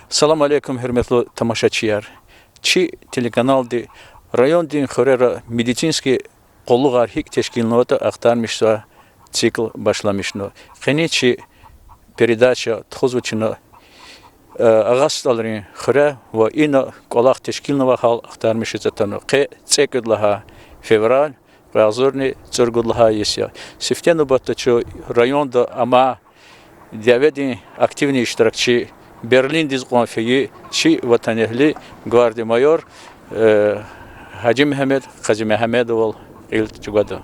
Салам алейкум, хөрмәтле тамашачылар. Чи телеканалды райондың хорера медицинский коллык архик тешкилноты актармышса цикл башламышно. Хеничи передача тхозвучно агасталрин хора ва ина коллак тешкилнова хал актармышса тано. Цекдлаха февраль разорни цургудлаха еся. Сифтену батчо районда ама диаведин активный иштиракчи Берлин диз конфеги чи ватанехли гварди майор Хаджи Мехмед Хаджи Мехмедов илтчугада.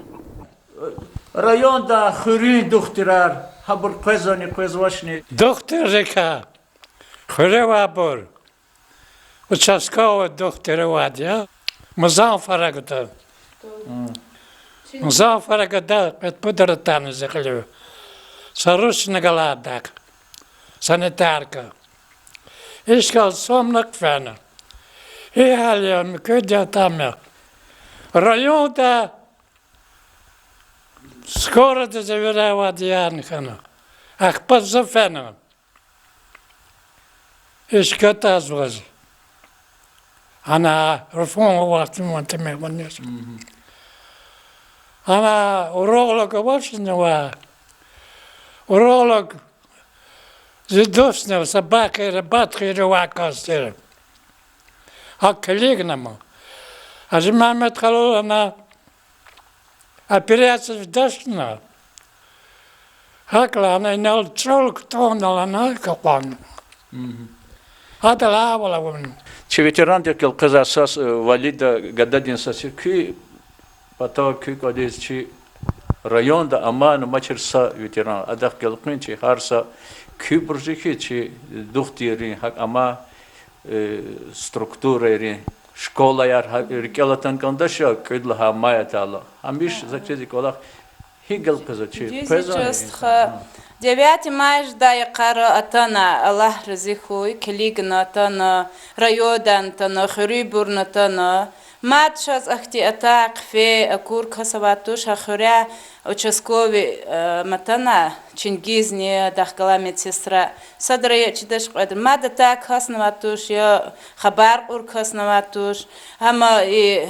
Районда хурин духтирар хабур кызани кызвашни. Духтирика хуревабур. Участковый духтировадя. Музафарагда. Музафарагда подратан захлю. Сарушна галадак. Санитарка. Искал сомнак фена. И алион кудя там. Районда скоро до заверява дианхана. Ах подзафена. Искатаз воз. Она реформа ватимонте мегонес. Она уролог вошнева. Уролог Зидушнев собака и рыбатка и рювака стиры. А коллегному. А же мама отхалула на операцию в дошно. Хакла она не алчолк тонала на капан. А да лавала вон. Чи ветеран декел казасас валида гададин сасир ки пата ки кадис чи районда аман мачерса ветеран адах келкин чи харса Kübrüzeki çi duhtiri hak ama struktureri şkola yar rikalatan kandaşa ködla ha mayatala. Hamish zakçezik olak higel kızı çi. 9 мая да якара атана Аллах разихуй келигна атана райодан тана хрибурна тана матшаз ахти атак фе акур касаватуш ахуря участковый матана Чингизне дахкала медсестра садрая чидаш qad mad атак хаснаватуш я хабар ур хаснаватуш ама и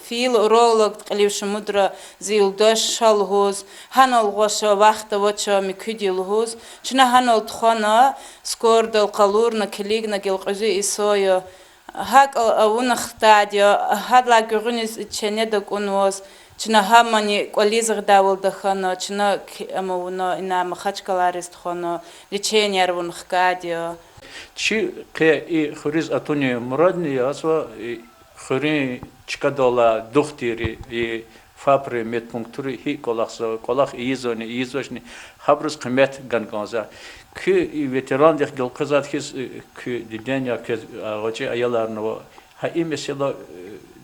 фил уролог qilivsh mudra zildash shalhoz hanol gosha vaqta vacha mikudilhoz chna hanol tkhana skordal qalurna keligna gelqozi isoya hak awunaxtadia hadla gurunis chenedok unwas Чна хамани колизах давал дахана, чна амауна ина махачкаларис тхана, лечение рвун хкадио. Чи ке и хуриз атуни мурадни асва хури чкадола духтири и фапри медпунктури хи колахса колах изони изошни хабрус кмет ганганза. Ки ветеран дэх гел казат хис ки дидения ке агачи аяларно ха и mesela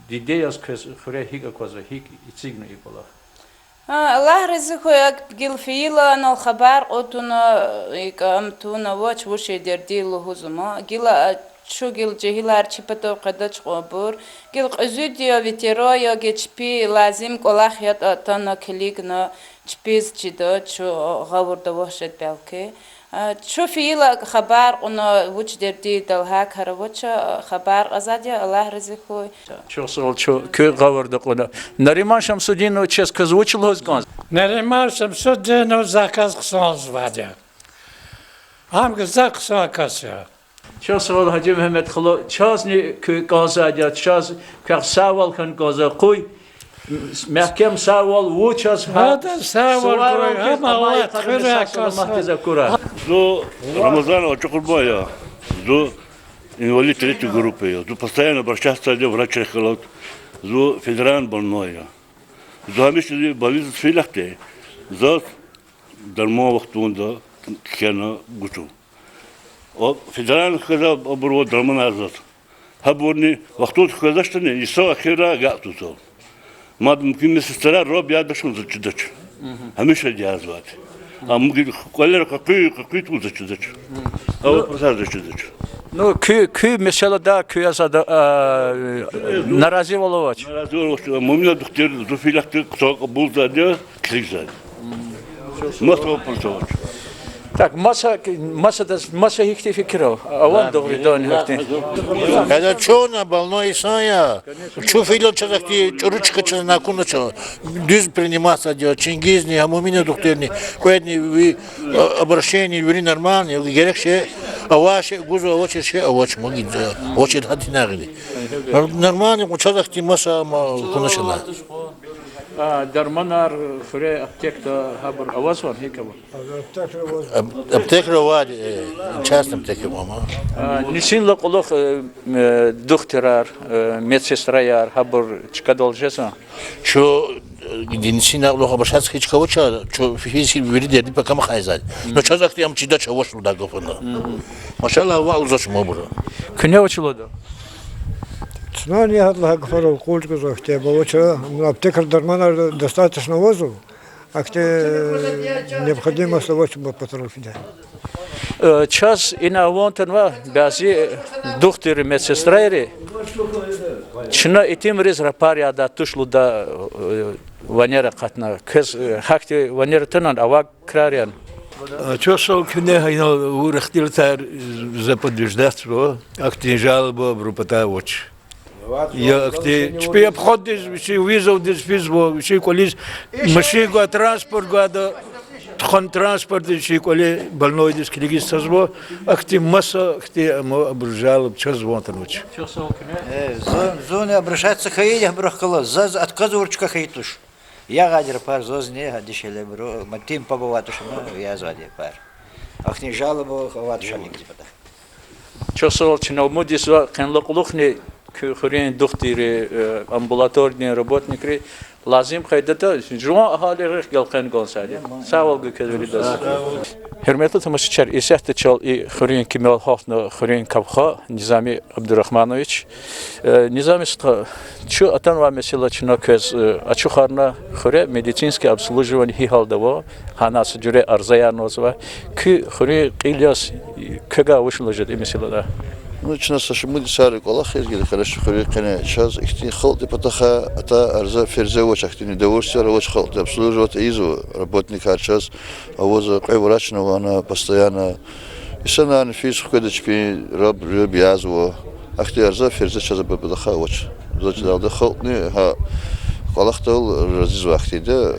Дидеяс кез хуре хига коза хиг ицигну иполах. Allah razıkoyak gilfiila nal haber otuna ikamtuna watch воши дердилу хузума гила şu gil cehilar çipato qadaç qobur gil qızıdiya veteroya geçpi lazım kolах yat atana keligna çpiz çida şu gavurda vahşet belki شو فيلا خبر قلنا وش دردي دلها كروتش خبر أزادي الله رزقه شو صول شو كي غور دقنا نريمان شمسودين وتشيس كزوتش لهز كان Neriman Şemsuddin o zakaz kısmaz vardı. Ham kızak kısma kasya. شو صول Hacı Mehmet خلو شازني كي قازادي شاز كساول كان قازا قوي محكم ساول وچاس هذا ساول قوي هم الله تخير كاسا. До Рамазана очень курбая, до инвалид третьей группы, до постоянно обращаться к врачу, до федерального больного, до амишли болезнь филахте, до дармо вахтунда кена гучу. О федеральный когда оборот дармо назад, хабурни вахтун когда что не, исо ахира гатусо. Мад муким сестра роб я дошел за чудачу, амишли диазват. А мы колер какой тут зачудать. А вот просто зачудать. Ну, кü mesela da kü asada narazı olavaç. Narazı olavaç. Mumla doktor zofilaktı bulda diyor, krizad. Nasıl yapılacak? Так, масса хихти фикров. А он добрый дон хихти. Это что на больной Исая? Что филил чазахти, ручка чаз на куначо. Düz приниматься делать, чингизни, а мумины духтерни. Коедни вы обращение вери нормально, герекше, а ваши гузо очень ше, а очень могит, очень хатинагли. Нормально, чазахти масса куначо. Дарманар хре аптекта хабар авазван хикава. Аптекра вади, частно аптекра мама. Нисин лакулох духтерар, медсестраяр хабар чкадол жеса. Что динсина лоха башат хичкаво ча, что физически вредит, пока махайзад. Но чазахти ам чида чавош луда гофана. Машалла вал зоч мобура. Кня училода. Знание Аллаха говорил, кульку захте, получа аптекарь дармана достаточно возу, а где необходимо словочь бы патрофида. Час ина вонтанва бази духтери медсестрайри. Чина итим рез рапария да тушлуда ванера катна. Кез хакти ванера тенан авак крариан. Чосо кне хайно урахтилтар заподвиждатство, акти жалба брупата воч. Я акти чпе обходиш, виши визов дис физбо, виши колис машиго транспорт гада хон транспорт виши коли больной дис кригис сазбо, акти масса акти обружал чазвонтаноч. Чосо кне. Зоны обращаться хаидя брахкала, заз отказывурчка хаитуш. Я гадер пар зозне гадишеле бро, матим побыватуш, я зади пар. Ахни жалобу хаватушалик типа. Чосо чина модис кенлоклухни хурин духтери амбулаторные работники лазим хайдата жуан ахали рих галкан гонсади. Савал гукедвидас. Hürmetli tamaşaçılar, İsəhdə çal Xuriyyin Kimel Xalqna Xuriyyin Kabxa Nizami Abdurrahmanoviç. Nizami sıqa şu atan va mesela çına köz açıqarna Xuriye медицинское обслуживание хихалдава ханасы жүре арзаярнозва ки Xuriye qilias köga ушылыжет mesela. Ну, честно, что мы сары колах изгили, хорошо, конечно, сейчас их не холод, потаха, это арза ферзевоч, их не удовольствие, рабочий холод, обслуживать изу, работник сейчас, а вот за кой врачного она постоянно, и сана на физику, когда чпи раб язво, ах ты арза ферзе сейчас потаха воч, зачем да холод не, ха, колах тол разизва, ах ты да,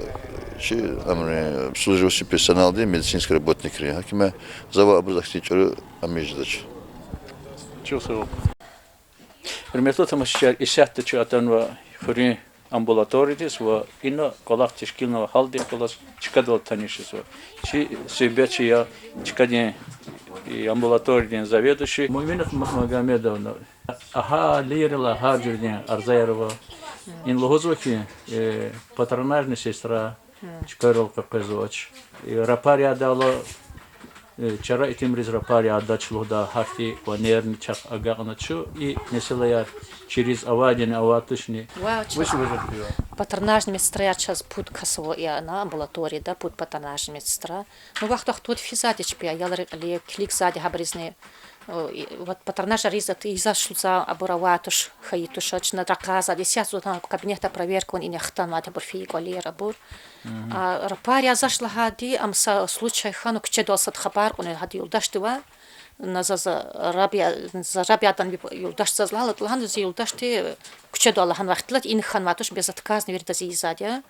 чи, амре, обслуживающий персонал, да, медицинский работник, ах ты мы зава образах течеры, амиждач. Чувствовал. Hürmetli tamaşaçılar, İsəhdə çal atan va Xuriyyin амбулаториис ва ина колах тешкилного халди колас чикадол танишис ва чи себячи я чикадин и амбулаториин заведующий Муминат Магомедовна аха лирила хаджурдин Арзаярова ин лохозоки патронажная сестра чикаролка казоч и рапария дало чара этим рез рапария отдачлуда хафти ва нервный чак аганачу и неселаяр через авадин аватышни. Патронажная медсестра сейчас пут касово и на амбулатории, да, пут патронажная медсестра. Ну вахтах тут физатич пия, я ли клик сади хабризны. Вот патронажа риза ты изашл за абураватуш хаитуш на драказа, десят там кабинета проверка он и нехтан мать абурфи колера бур. А рапария зашла хади, амса случай хану кчедос от хабар, он хади юлдаштива. За рабиятан юлдаш злала, тлан за юлдашти кчеду Аллахан вахтлат ин ханватуш безотказно верда зизадя.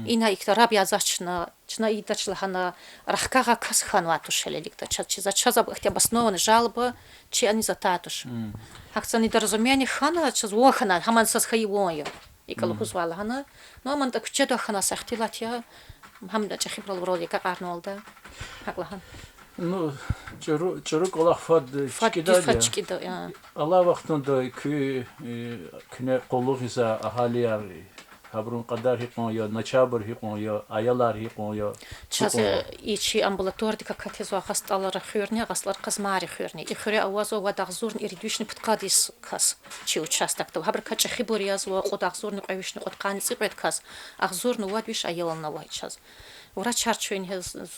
Ина их рабия зашна чна идачла хана рахкага кас ханватуш леликта ча за ча за обоснованные жалобы, чи они зататуш. Хакца недоразумение хана ча звохана, хаман сас хайвоя. И колхозвала хана, но ман так кчеду хана сахтилат я хамда чахибрал вроде как Арнолда. Хаклахан. Ну, чурuk олах фад чикида. Allah vaxtında ki kine kolluk ise ahaliyar habrun kadar hikon ya naçabır hikon ya ayalar hikon ya. Çaz içi ambulatorda как это hastalara xörne qaslar qazmari xörne. İxre avazo va dağzurn iridüşni putqadis kas. Çi участокта. Habr kaç xibur yazwa qodağzurn qayvishni qotqani sibret kas. Ağzurn vadvish ayalna va çaz. Врач Арчуин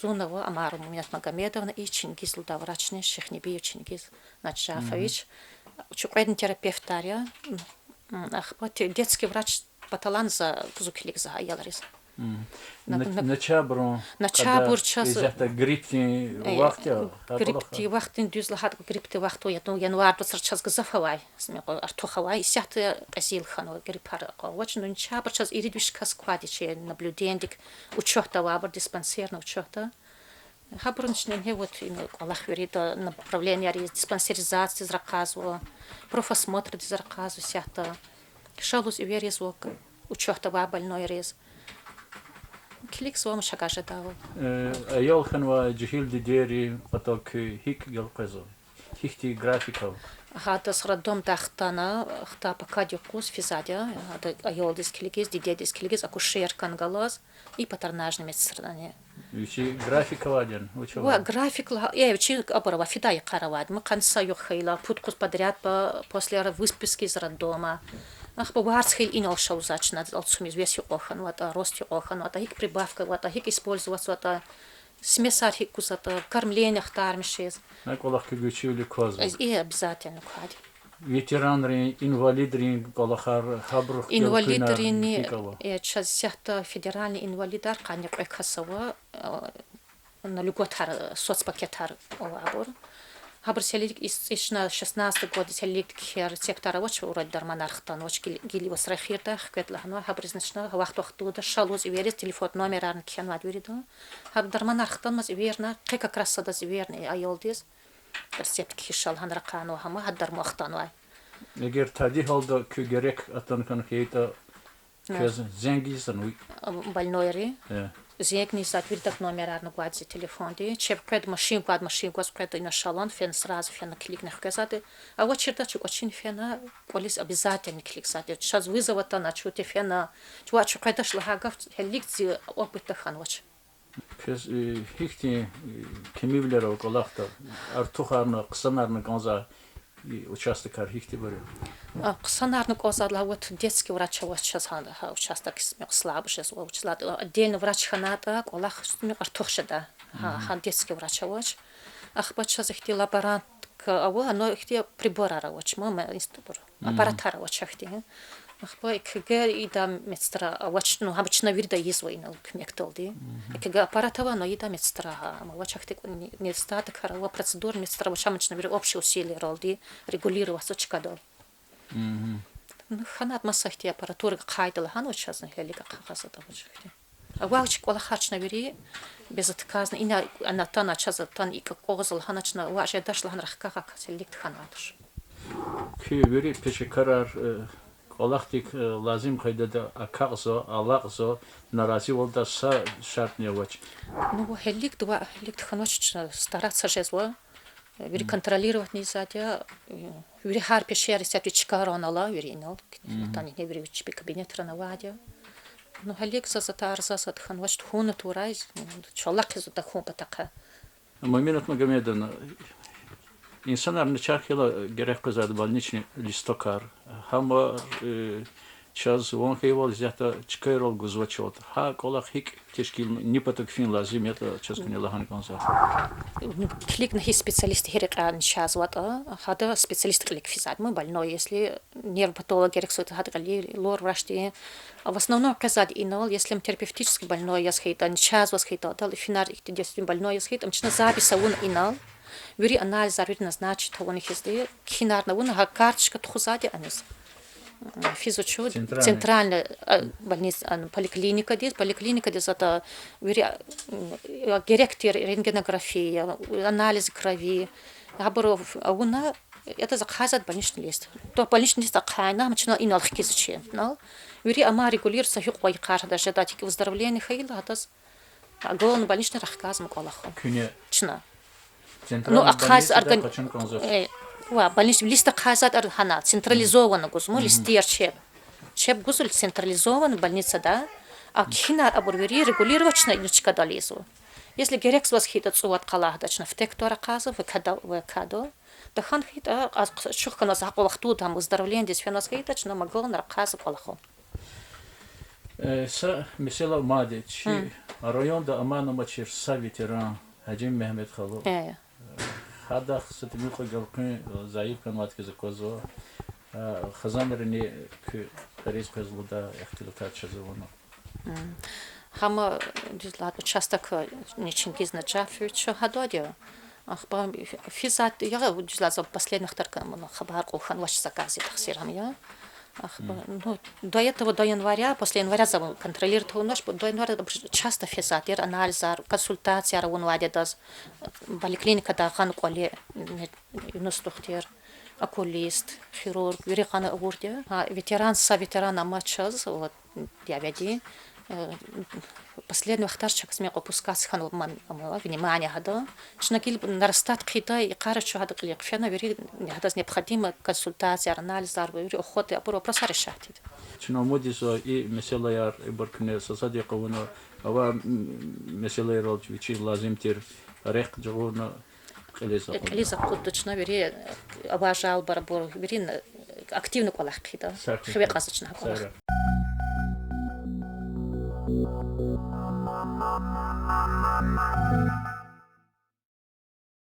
Зунова Амару Муминат Магомедовна и Чингиз Лудаврачный Шехнебиев Чингиз Наджафович. Чукайден терапевт Дарья. Детский врач Паталан за Кузукилик за Аяларис. На чабру. На чабур час. Это грипти вахтя. Грипти вахтин дюзлахат грипти вахту январ до час газафавай. Смех артухавай сят азил хано гриппар. Очень ну чабур час иридвиш касквадичи наблюдендик учета вабр диспансерно учета. Хабрунчне не вот Аллах верит направление диспансеризации заказу, профосмотр заказу сята. Шалус и верез вок учета больной рез. Клик свом шагаже дал. Аял ханва джихил дидери поток хик галказо. Хихти графиков. Хата с родом дахтана, хта пока дюкус физадя, аял дис кликис, диде дис кликис, акушер кангалаз и патронажный медстране. Учи графиков один. График, я учи оборова фидай каравад. Мы конца юхайла, путкус подряд после выписки из роддома. Ах, поварсхиль инал шаузач над алцумиз весь охан, вот рост охан, вот хик прибавка, вот хик использоваться, вот смесар хик кусата, кормление хтармишез. На колах кигучили козу. И обязательно кхади. Ветеранрин, инвалидрин, колахар хабрух. Инвалидрин, час сяхта федеральный инвалидар, канек экхасава, на льготар соцпакетар обор. Хабр селик ишна 16 год селик хер сектора воч урод дарманархтан воч гили восрахирта хкетлахно хабр значна вахтохтуда шалуз иверис телефон номеран кенвад веридо хабр дарманархтан мас иверна как раз сада иверни айолдис рецепт кишал ханракано хама хаддар мохтанвай Егер тади холда күгерек атан кан хейта кез зенгизан больнойри Зекни соответственно номер на гвардии телефон, ди, чеп пред машин гвад пред на шалон, фен сразу фен клик на хказаты, а вот чертачу очень фена полис обязательно клик сати. Сейчас вызова-то на чуте фена, чувачу когда шлагав хеликти опыта ханвач. Кез хихти кемивлера колахта артухарна ксанарна ганза участок архихти бори. Ксанарна ганза вот детский врач вот сейчас участок слабый, отдельно врач ханата, колах артухшада, детский врач вот. Ах сейчас их лаборант, но их прибора рабоч, мама институт, аппаратара вот шахти. Ах КГ и да медстра, вот ну обычно вида есть война кмектолди. КГ аппаратова, но и да медстра, вот шахти недостаток харова процедур медстра, вот обычно вида общие усилия ролди регулировать сочкадол. Ханат массахти аппаратуры кайдал хану сейчас на хелика хасата вот шахти. А вауч кола хачна вери безотказно и на тана час тан и козл ханачна ваше дошла ханрахка как селект ханатш. Ки вери пешекарар Аллахтик лазим хайдада акагзо, аллахзо, нарази волда са шарт не вач. Ну, хелик два, хелик ханоч стараться жезво, вери контролировать не задя, вери хар пешери сяти чикаронала, вери нал, тани не вери чипи кабинет ранавадя. Ну, хелик зазатар зазат ханоч хуна турайз, чолак зада хун патака. Маминат Магомедовна, İnsanlar nıçarkıyla gerek kızadı balniçni listokar. Hama çaz on heyval ziyata çıkayırol guzvaçot. Ha kolak hik teşkil nipatak fin lazım ya da çazkını lahan kansa. Клик на специалист херекан час вот, хада специалист клик физат. Мы больной, если нервопатолог рексует хада кали лор врачи. В основном казать инол, если терапевтически больной я схейта, час вас хейта, дал финар их действительно больной я схейта, начина записа он инол. Вери анализ зарвит назначит, того не хизды. Кинарна вон карточка тхузади анис. Физучу центральная больница, поликлиника здесь это вери директор рентгенография, анализ крови. Аборов она это заказать больничный лист. То больничный лист акайна, начинал инал хизучи. Вери ама регулируется хюквай карта даже датики выздоровления хейла атас. А главный больничный рахказ муколаху. Чна. Ну, аказ больничный лист аказат архана централизованно гузму листер чеп гузуль централизованно больница да, а кинар абурвери регулировочно иночка долизу. Если герекс вас хитат суат калахдачна в тектора каза в кадо, да хан хита шухка на заху вахту там выздоровление здесь фенас хитачна могла на каза калаху. Са mesela Madeć, rayonda amana maçır sa veteran Hacim Mehmet Xalo. Hada xıtımı qoyalqın zayıf kanat kızı kozo. Xazanırını ki xariz qızlıda ixtilat çözüvonu. Хама дизлат участок не Чингизна Джафовича Гадодио. Ах, физат, я дизлат за последних только хабар ухан ваш заказе тахсирам я. Ах, ну, до этого, до января, после января контролирует ночь, до января часто физат, анализ, консультация, он вадит даз, поликлиника да хан коле, юностухтер, окулист, хирург, юрихана урде, ветеран со ветерана матчаз, вот я веди. Последний вахтарчик смех опускаться хану внимание хада. Шнакил нарастат кита и карачу хада клик. Фена вери хада необходима консультация, анализ, вери охоты, а вопрос решать. Чиномодисо и меселаяр и баркне сосади кавуно, ава меселаяр алчвичи лазимтир рех джогуна Элиза. Элиза точно вери обожал барбор, вери активно колах кита. Хве казачна колах. Thank you.